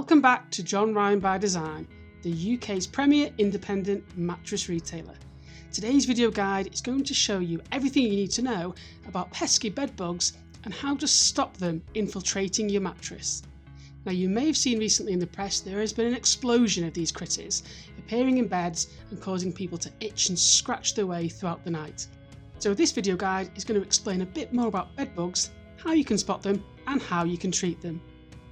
Welcome back to John Ryan by Design, the UK's premier independent mattress retailer. Today's video guide is going to show you everything you need to know about pesky bed bugs and how to stop them infiltrating your mattress. Now, you may have seen recently in the press there has been an explosion of these critters appearing in beds and causing people to itch and scratch their way throughout the night. So this video guide is going to explain a bit more about bed bugs, how you can spot them and how you can treat them.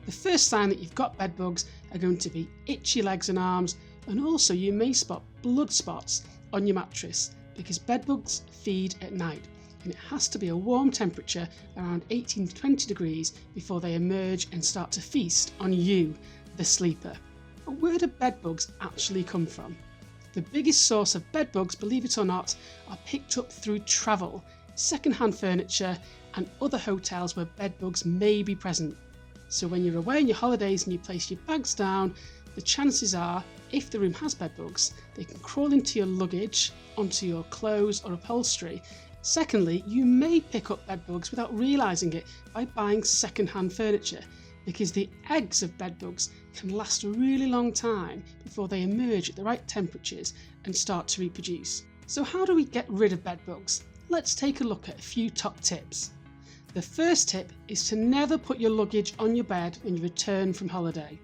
The first sign that you've got bed bugs are going to be itchy legs and arms, and also you may spot blood spots on your mattress because bed bugs feed at night and it has to be a warm temperature around 18 to 20 degrees before they emerge and start to feast on you, the sleeper. But where do bed bugs actually come from? The biggest source of bed bugs, believe it or not, are picked up through travel, second-hand furniture and other hotels where bed bugs may be present. So when you're away on your holidays and you place your bags down, the chances are, if the room has bed bugs, they can crawl into your luggage, onto your clothes or upholstery. Secondly, you may pick up bed bugs without realising it by buying second-hand furniture, because the eggs of bed bugs can last a really long time before they emerge at the right temperatures and start to reproduce. So how do we get rid of bed bugs? Let's take a look at a few top tips. The first tip is to never put your luggage on your bed when you return from holiday.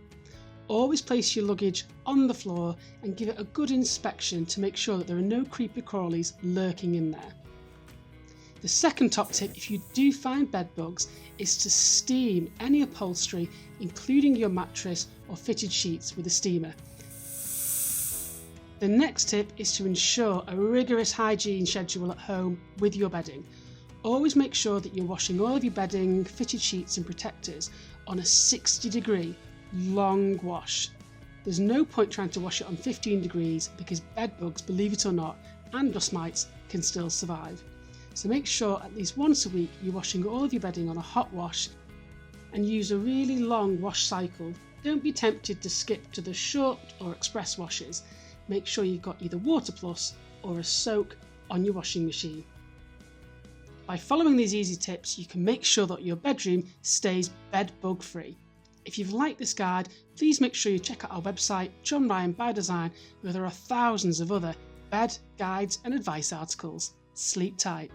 Always place your luggage on the floor and give it a good inspection to make sure that there are no creepy crawlies lurking in there. The second top tip, if you do find bed bugs, is to steam any upholstery, including your mattress or fitted sheets, with a steamer. The next tip is to ensure a rigorous hygiene schedule at home with your bedding. Always make sure that you're washing all of your bedding, fitted sheets and protectors on a 60-degree long wash. There's no point trying to wash it on 15 degrees because bed bugs, believe it or not, and dust mites can still survive. So make sure at least once a week you're washing all of your bedding on a hot wash and use a really long wash cycle. Don't be tempted to skip to the short or express washes. Make sure you've got either Water Plus or a soak on your washing machine. By following these easy tips, you can make sure that your bedroom stays bed bug free. If you've liked this guide, please make sure you check out our website, John Ryan by Design, where there are thousands of other bed guides and advice articles. Sleep tight.